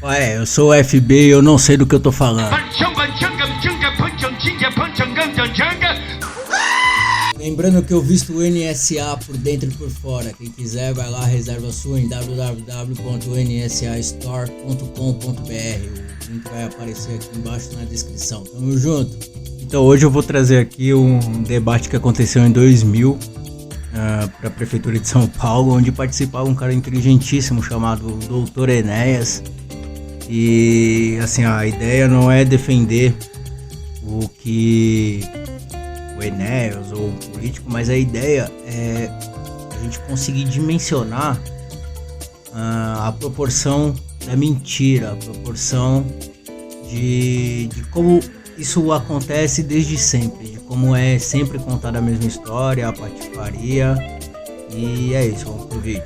Ué, eu sou o FB e eu não sei do que eu tô falando. Lembrando que eu visto o NSA por dentro e por fora. Quem quiser vai lá, reserva a sua em www.nsastore.com.br. O link vai aparecer aqui embaixo na descrição. Tamo junto. Então hoje eu vou trazer aqui um debate que aconteceu em 2000 para a Prefeitura de São Paulo, onde participava um cara inteligentíssimo chamado Dr. Enéas. E assim, a ideia não é defender o que o Enéas ou o político, mas a ideia é a gente conseguir dimensionar a proporção da mentira, a proporção de como isso acontece desde sempre, de como é sempre contada a mesma história, a patifaria. E é isso, vamos pro vídeo.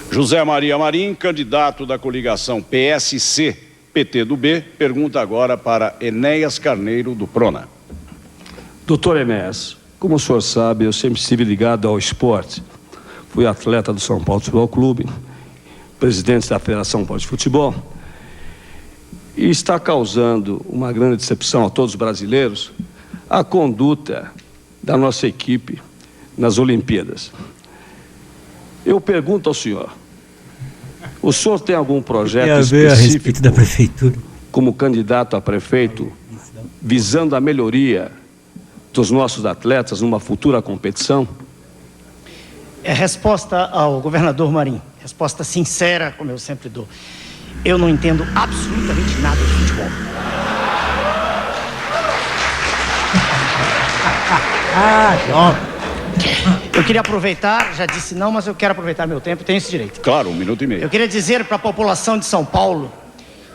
José Maria Marim, candidato da coligação PSC-PT do B, pergunta agora para Enéas Carneiro, do Prona. Doutor Enéas, como o senhor sabe, eu sempre estive ligado ao esporte. Fui atleta do São Paulo Futebol Clube, presidente da Federação Paulista de Futebol, e está causando uma grande decepção a todos os brasileiros a conduta da nossa equipe nas Olimpíadas. Eu pergunto ao senhor, o senhor tem algum projeto específico a respeito da prefeitura como candidato a prefeito visando a melhoria dos nossos atletas numa futura competição? É resposta ao governador Marim, resposta sincera, como eu sempre dou. Eu não entendo absolutamente nada de futebol. Eu queria aproveitar, já disse não, mas eu quero aproveitar meu tempo, tenho esse direito. Claro, 1 minuto e meio. Eu queria dizer para a população de São Paulo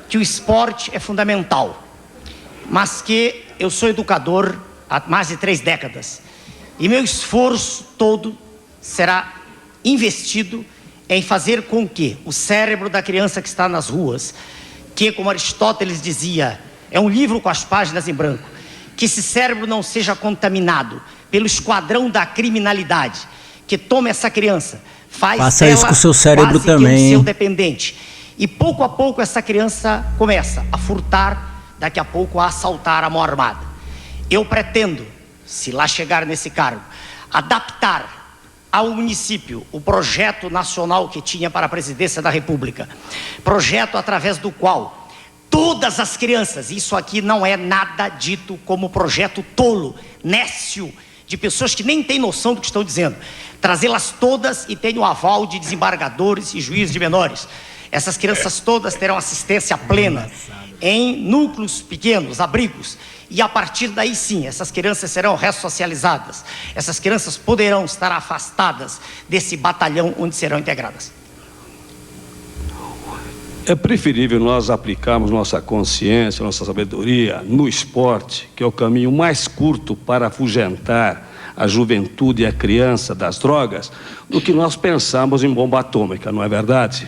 que o esporte é fundamental, mas que eu sou educador há mais de 3 décadas e meu esforço todo será investido em fazer com que o cérebro da criança que está nas ruas, que, como Aristóteles dizia, é um livro com as páginas em branco, que esse cérebro não seja contaminado pelo esquadrão da criminalidade, que toma essa criança, faça isso com o seu cérebro também, o seu dependente. E pouco a pouco essa criança começa a furtar, daqui a pouco a assaltar a mão armada. Eu pretendo, se lá chegar nesse cargo, adaptar ao município o projeto nacional que tinha para a presidência da República, projeto através do qual todas as crianças, isso aqui não é nada dito como projeto tolo, nécio, de pessoas que nem têm noção do que estão dizendo, trazê-las todas e tenho o aval de desembargadores e juízes de menores. Essas crianças todas terão assistência plena em núcleos pequenos, abrigos, e a partir daí sim, essas crianças serão ressocializadas, essas crianças poderão estar afastadas desse batalhão onde serão integradas. É preferível nós aplicarmos nossa consciência, nossa sabedoria no esporte, que é o caminho mais curto para afugentar a juventude e a criança das drogas, do que nós pensamos em bomba atômica, não é verdade?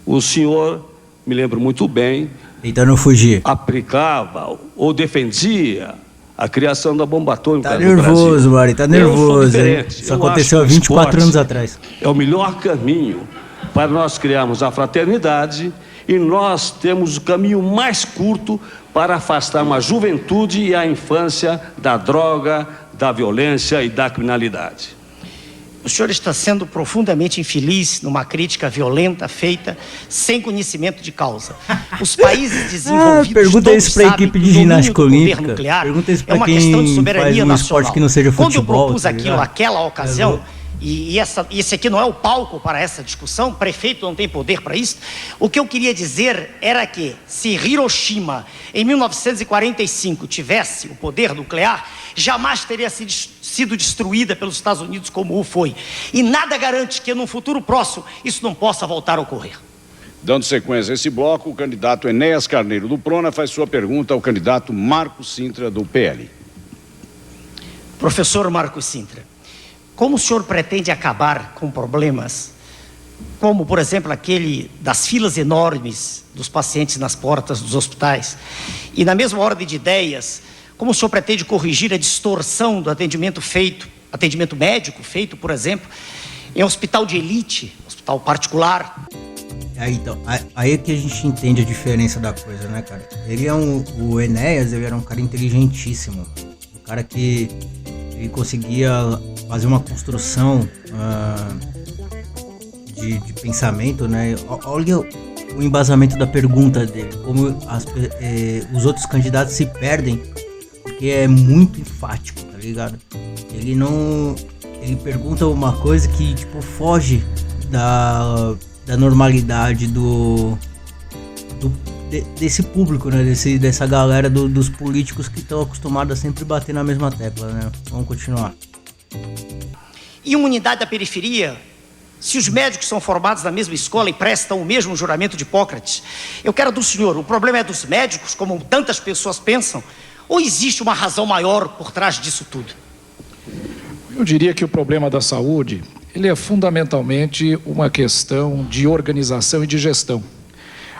O senhor, me lembro muito bem, tentando fugir, aplicava ou defendia a criação da bomba atômica no Brasil. Tá nervoso, Mari, tá nervoso. Isso Eu aconteceu há 24 anos atrás. É o melhor caminho para nós criarmos a fraternidade, e nós temos o caminho mais curto para afastar uma juventude e a infância da droga, da violência e da criminalidade. O senhor está sendo profundamente infeliz numa crítica violenta feita sem conhecimento de causa. Os países desenvolvidos pergunta isso para a equipe de ginástica olímpica. Nuclear pergunta isso é para uma quem questão de soberania faz um nacional. esporte que não seja futebol. Quando eu propus tá aquilo naquela ocasião, e esse aqui não é o palco para essa discussão, o prefeito não tem poder para isso. O que eu queria dizer era que se Hiroshima em 1945 tivesse o poder nuclear, jamais teria sido destruída pelos Estados Unidos como o foi, e nada garante que num futuro próximo isso não possa voltar a ocorrer. Dando sequência a esse bloco, o candidato Enéas Carneiro, do Prona, faz sua pergunta ao candidato Marcos Cintra, do PL. Professor Marcos Cintra, como o senhor pretende acabar com problemas como, por exemplo, aquele das filas enormes dos pacientes nas portas dos hospitais? E na mesma ordem de ideias, como o senhor pretende corrigir a distorção do atendimento médico feito, por exemplo, em hospital de elite, hospital particular? Então, aí é que a gente entende a diferença da coisa, né, cara? O Enéas, ele era um cara inteligentíssimo, um cara que ele conseguia fazer uma construção de pensamento, né? Olha o embasamento da pergunta dele, como os outros candidatos se perdem, porque é muito enfático, tá ligado? Ele pergunta uma coisa que, tipo, foge da normalidade desse público, né? Dessa galera dos políticos que estão acostumados a sempre bater na mesma tecla, né? Vamos continuar. E uma unidade da periferia, se os médicos são formados na mesma escola e prestam o mesmo juramento de Hipócrates, eu quero do senhor, o problema é dos médicos, como tantas pessoas pensam, ou existe uma razão maior por trás disso tudo? Eu diria que o problema da saúde, ele é fundamentalmente uma questão de organização e de gestão.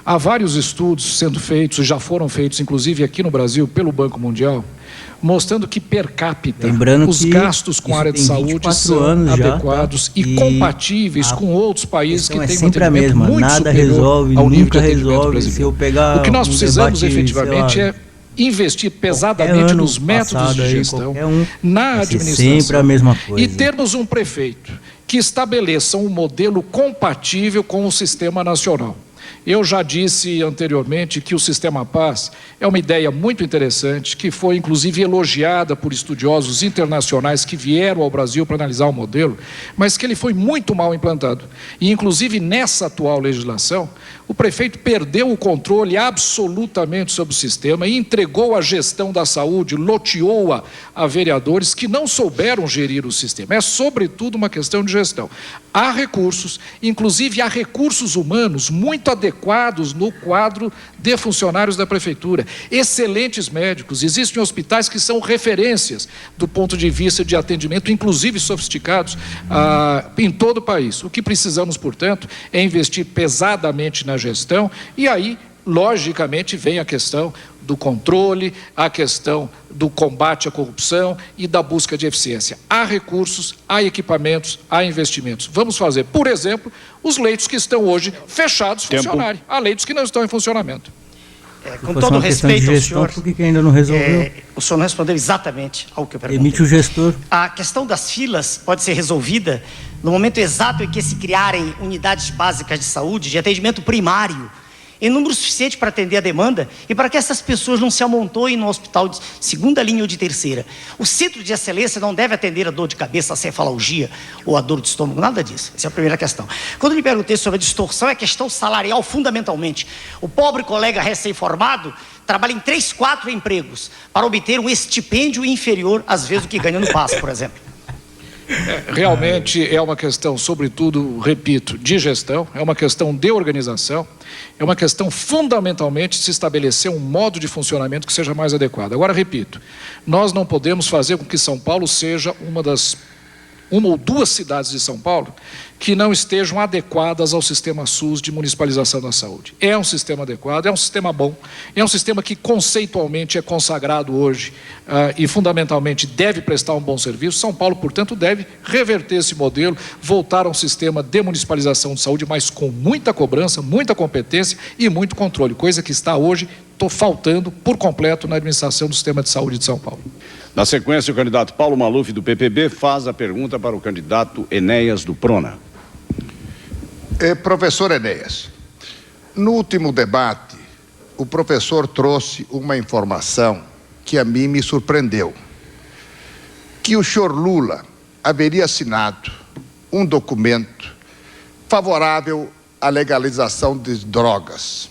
Há vários estudos sendo feitos, já foram feitos, inclusive aqui no Brasil, pelo Banco Mundial, mostrando que per capita os gastos com a área de saúde são adequados e compatíveis com outros países que têm um atendimento muito superior ao nível de atendimento brasileiro. O que nós precisamos efetivamente é investir pesadamente nos métodos de gestão, na administração, sempre a mesma coisa. E termos um prefeito que estabeleça um modelo compatível com o sistema nacional. Eu já disse anteriormente que o Sistema Paz é uma ideia muito interessante, que foi inclusive elogiada por estudiosos internacionais que vieram ao Brasil para analisar o modelo, mas que ele foi muito mal implantado. E inclusive nessa atual legislação, o prefeito perdeu o controle absolutamente sobre o sistema e entregou a gestão da saúde, loteou-a a vereadores que não souberam gerir o sistema. É sobretudo uma questão de gestão. Há recursos, inclusive há recursos humanos muito adequados no quadro de funcionários da prefeitura. Excelentes médicos, existem hospitais que são referências do ponto de vista de atendimento, inclusive sofisticados, em todo o país. O que precisamos, portanto, é investir pesadamente na gestão e aí, logicamente, vem a questão do controle, a questão do combate à corrupção e da busca de eficiência. Há recursos, há equipamentos, há investimentos. Vamos fazer, por exemplo, os leitos que estão hoje fechados funcionarem. Há leitos que não estão em funcionamento. Com todo respeito ao senhor, por que ainda não resolveu? O senhor não respondeu exatamente ao que eu perguntei. Emite o gestor. A questão das filas pode ser resolvida no momento exato em que se criarem unidades básicas de saúde, de atendimento primário, em número suficiente para atender a demanda e para que essas pessoas não se amontoem no hospital de segunda linha ou de terceira. O centro de excelência não deve atender a dor de cabeça, a cefalgia ou a dor de estômago, nada disso. Essa é a primeira questão. Quando eu lhe perguntei sobre a distorção, é questão salarial fundamentalmente. O pobre colega recém-formado trabalha em 3, 4 empregos para obter um estipêndio inferior, às vezes, do que ganha no PAS, por exemplo. Realmente é uma questão, sobretudo, repito, de gestão, é uma questão de organização, é uma questão fundamentalmente de se estabelecer um modo de funcionamento que seja mais adequado. Agora, repito, nós não podemos fazer com que São Paulo seja uma ou duas cidades de São Paulo que não estejam adequadas ao sistema SUS de municipalização da saúde. É um sistema adequado, é um sistema bom, é um sistema que conceitualmente é consagrado hoje e fundamentalmente deve prestar um bom serviço. São Paulo, portanto, deve reverter esse modelo, voltar a um sistema de municipalização de saúde, mas com muita cobrança, muita competência e muito controle, coisa que está hoje faltando por completo na administração do sistema de saúde de São Paulo. Na sequência, o candidato Paulo Maluf, do PPB, faz a pergunta para o candidato Enéas, do Prona. Professor Enéas, no último debate, o professor trouxe uma informação que a mim me surpreendeu. Que o senhor Lula haveria assinado um documento favorável à legalização de drogas.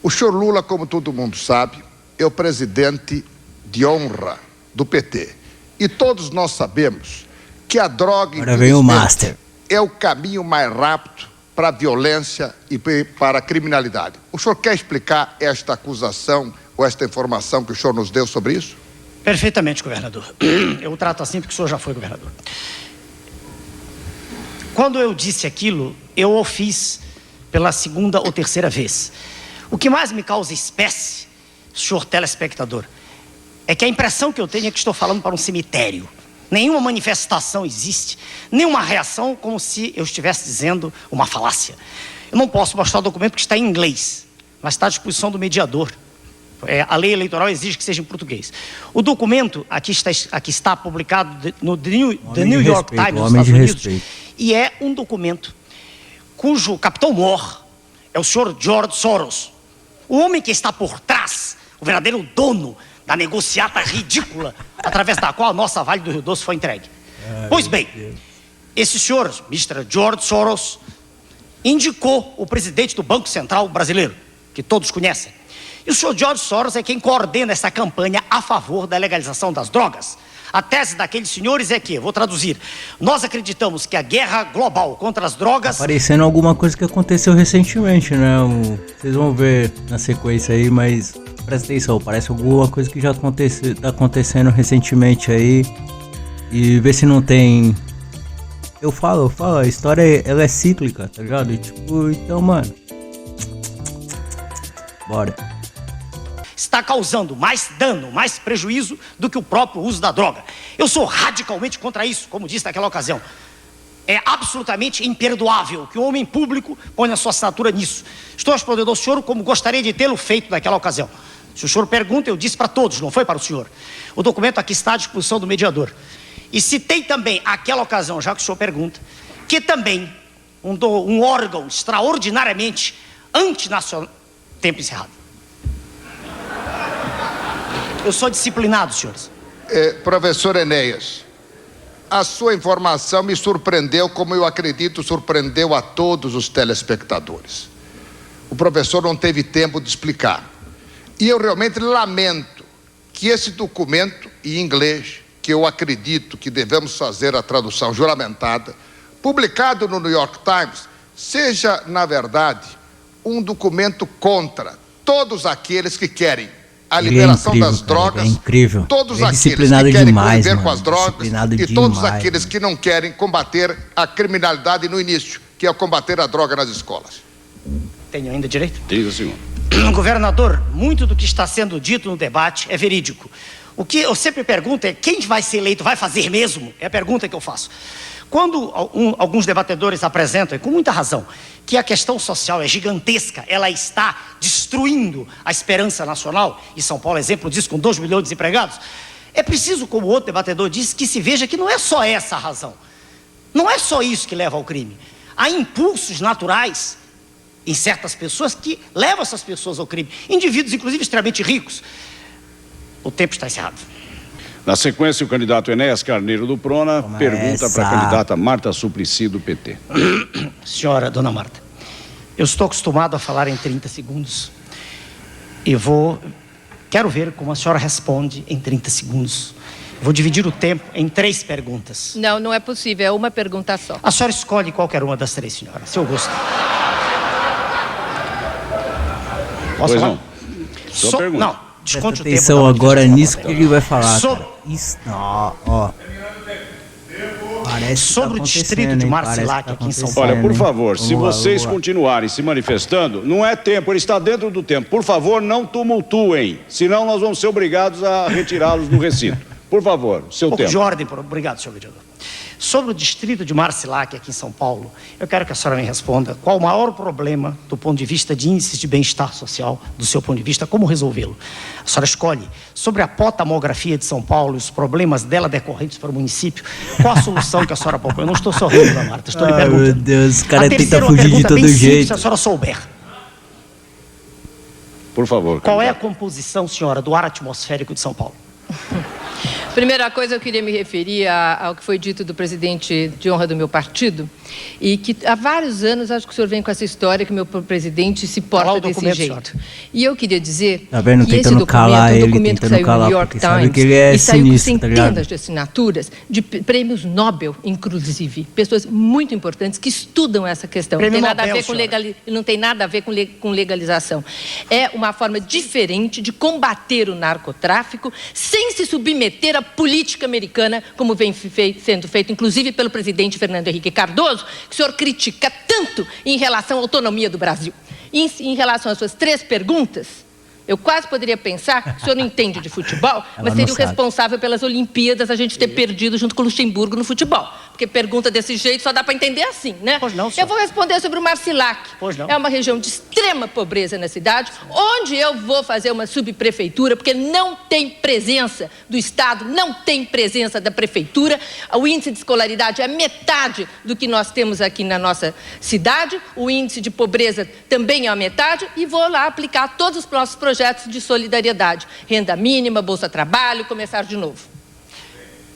O senhor Lula, como todo mundo sabe, é o presidente de honra do PT. E todos nós sabemos que a droga é o caminho mais rápido para a violência e para a criminalidade. O senhor quer explicar esta acusação ou esta informação que o senhor nos deu sobre isso? Perfeitamente, governador. Eu o trato assim porque o senhor já foi governador. Quando eu disse aquilo, eu o fiz pela segunda ou terceira vez. O que mais me causa espécie, senhor telespectador, é que a impressão que eu tenho é que estou falando para um cemitério. Nenhuma manifestação existe, nenhuma reação, como se eu estivesse dizendo uma falácia. Eu não posso mostrar o documento que está em inglês, mas está à disposição do mediador. A lei eleitoral exige que seja em português. O documento aqui está publicado no The New York Times, nos Estados Unidos, e é um documento cujo capitão-mor é o senhor George Soros, o homem que está por trás, o verdadeiro dono da negociata ridícula através da qual a nossa Vale do Rio Doce foi entregue. Pois bem, esse senhor, Mr. George Soros, indicou o presidente do Banco Central brasileiro, que todos conhecem. E o senhor George Soros é quem coordena essa campanha a favor da legalização das drogas. A tese daqueles senhores é que, vou traduzir, nós acreditamos que a guerra global contra as drogas... Parecendo alguma coisa que aconteceu recentemente, né? Vocês vão ver na sequência aí, mas presta atenção, parece alguma coisa que já tá acontecendo recentemente aí. E vê se não tem... Eu falo, a história ela é cíclica, tá ligado? E, tipo, então, mano... Bora. Está causando mais dano, mais prejuízo do que o próprio uso da droga. Eu sou radicalmente contra isso, como disse naquela ocasião. É absolutamente imperdoável que o homem público ponha a sua assinatura nisso. Estou respondendo ao senhor como gostaria de tê-lo feito naquela ocasião. Se o senhor pergunta, eu disse para todos, não foi para o senhor. O documento aqui está à disposição do mediador. E citei também aquela ocasião, já que o senhor pergunta, que também um órgão extraordinariamente antinacional... Tempo encerrado. Eu sou disciplinado, senhores. Professor Enéas, a sua informação me surpreendeu, como eu acredito surpreendeu a todos os telespectadores. O professor não teve tempo de explicar. E eu realmente lamento que esse documento em inglês, que eu acredito que devemos fazer a tradução juramentada, publicado no New York Times, seja, na verdade, um documento contra todos aqueles que querem a liberação das drogas, todos aqueles que querem conviver com as drogas e todos aqueles que não querem combater a criminalidade no início, que é combater a droga nas escolas. Tenho ainda direito? Diga, senhor. Governador, muito do que está sendo dito no debate é verídico. O que eu sempre pergunto é quem vai ser eleito vai fazer mesmo? É a pergunta que eu faço. Quando alguns debatedores apresentam, e com muita razão, que a questão social é gigantesca, ela está destruindo a esperança nacional, e São Paulo é exemplo disso, com 2 milhões de desempregados, é preciso, como outro debatedor disse, que se veja que não é só essa a razão. Não é só isso que leva ao crime. Há impulsos naturais em certas pessoas que levam essas pessoas ao crime. Indivíduos, inclusive, extremamente ricos. O tempo está encerrado. Na sequência, o candidato Enéas Carneiro do Prona pergunta para a candidata Marta Suplicy do PT. Senhora, dona Marta, eu estou acostumado a falar em 30 segundos e quero ver como a senhora responde em 30 segundos. Vou dividir o tempo em 3 perguntas. Não, não é possível, é uma pergunta só. A senhora escolhe qualquer uma das 3, senhora, seu gosto. Posso Pois falar? não. Sua pergunta. Não, desconte o tempo. Atenção agora nisso que ele vai falar. Sobre- Cara. Isso, ó. Parece Sobre o distrito de Marcilac, aqui em São Paulo. Olha, por favor, se vocês continuarem se manifestando, não é tempo, ele está dentro do tempo. Por favor, não tumultuem, senão nós vamos ser obrigados a retirá-los do recinto. Por favor, seu pouco tempo. de ordem, obrigado, senhor mediador. Sobre o distrito de Marcilac, aqui em São Paulo, eu quero que a senhora me responda qual o maior problema do ponto de vista de índices de bem-estar social, do seu ponto de vista, como resolvê-lo. A senhora escolhe sobre a potamografia de São Paulo e os problemas dela decorrentes para o município, qual a solução que a senhora propõe? Eu não estou sorrindo, dona Marta, estou lhe perguntando. Meu Deus, o cara A tenta terceira, fugir de pergunta todo bem simples, jeito. se a senhora souber. Por favor. Qual é a candidato. composição, senhora, do ar atmosférico de São Paulo? Primeira coisa, eu queria me referir ao que foi dito do presidente de honra do meu partido, e que há vários anos acho que o senhor vem com essa história que o meu presidente se Tá lá porta o desse documento, jeito. senhora. E eu queria dizer Tá vendo? que esse Tentando documento calar é um ele, documento que tentando saiu no calar, New York porque sabe Times que ele é e saiu com sinistro, tá ligado? centenas de assinaturas de prêmios Nobel, inclusive, pessoas muito importantes que estudam essa questão. Prêmio Não tem nada a Nobel, ver com senhora. não tem nada a ver com legalização. É uma forma diferente de combater o narcotráfico sem se submeter à política americana, como vem sendo feito, inclusive pelo presidente Fernando Henrique Cardoso, que o senhor critica tanto em relação à autonomia do Brasil. Em relação às suas 3 perguntas, eu quase poderia pensar que o senhor não entende de futebol, mas seria o responsável pelas Olimpíadas a gente ter perdido junto com o Luxemburgo no futebol. porque pergunta desse jeito só dá para entender assim, né? Pois não, senhor. Eu vou responder sobre o Marcilac. Pois não. É uma região de extrema pobreza na cidade, onde eu vou fazer uma subprefeitura, porque não tem presença do Estado, não tem presença da prefeitura. O índice de escolaridade é metade do que nós temos aqui na nossa cidade, o índice de pobreza também é a metade, e vou lá aplicar todos os nossos projetos de solidariedade. Renda mínima, Bolsa Trabalho, começar de novo.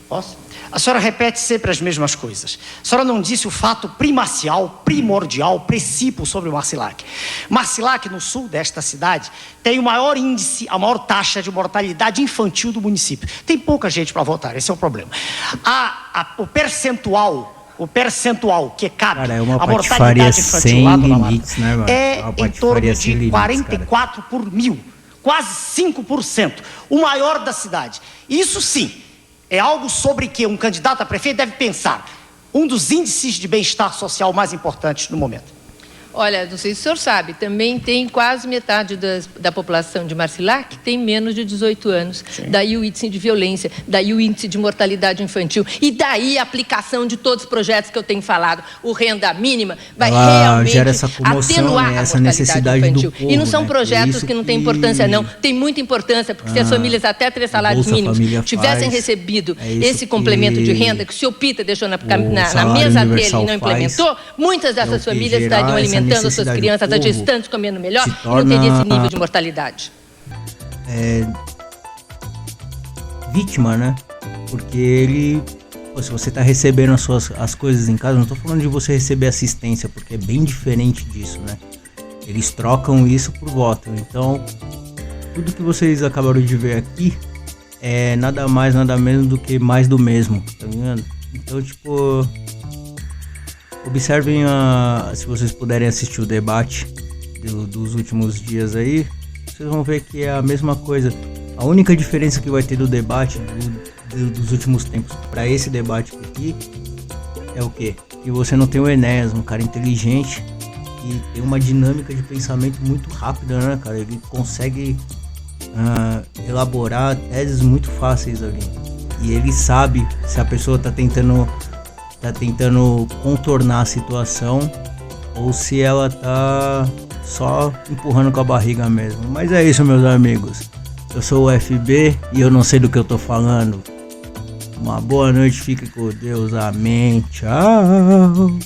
Posso? A senhora repete sempre as mesmas coisas. A senhora não disse o fato primordial, precípio sobre o Marcilac. Marcilac, no sul desta cidade, tem o maior índice, a maior taxa de mortalidade infantil do município. Tem pouca gente para votar, esse é o problema. O percentual que cabe cara, é uma a mortalidade infantil lá, dona Marta, limites, né, mano? é em torno de 44 por mil, quase 5%, o maior da cidade. Isso sim, é algo sobre que um candidato a prefeito deve pensar. Um dos índices de bem-estar social mais importantes no momento. Olha, não sei se o senhor sabe, também tem quase metade da população de Marcilac que tem menos de 18 anos. Sim. Daí o índice de violência, daí o índice de mortalidade infantil, e daí a aplicação de todos os projetos que eu tenho falado. O renda mínima vai realmente gera essa comoção, atenuar né? a essa mortalidade necessidade infantil. do povo, e não são né? projetos que não têm importância, não. Tem muita importância, porque se as famílias até 3 salários mínimos tivessem recebido esse complemento de renda que o senhor Pita deixou na mesa dele e não implementou, muitas dessas famílias estariam alimentando as suas crianças, as gestantes comendo melhor, e não teria esse nível de mortalidade. Vítima, né? Porque ele... se você tá recebendo as coisas em casa, não tô falando de você receber assistência, porque é bem diferente disso, né? Eles trocam isso por voto. Então, tudo que vocês acabaram de ver aqui é nada mais, nada menos do que mais do mesmo, tá vendo? Então, tipo... observem, se vocês puderem assistir o debate dos últimos dias aí, vocês vão ver que é a mesma coisa. A única diferença que vai ter do debate dos últimos tempos para esse debate aqui é o quê? Que você não tem o Enéas, um cara inteligente e tem uma dinâmica de pensamento muito rápida, né, cara? Ele consegue elaborar teses muito fáceis ali. E ele sabe se a pessoa tá tentando contornar a situação ou se ela tá só empurrando com a barriga mesmo. Mas é isso, meus amigos. Eu sou o FB e eu não sei do que eu tô falando. Uma boa noite, fique com Deus, amém, tchau.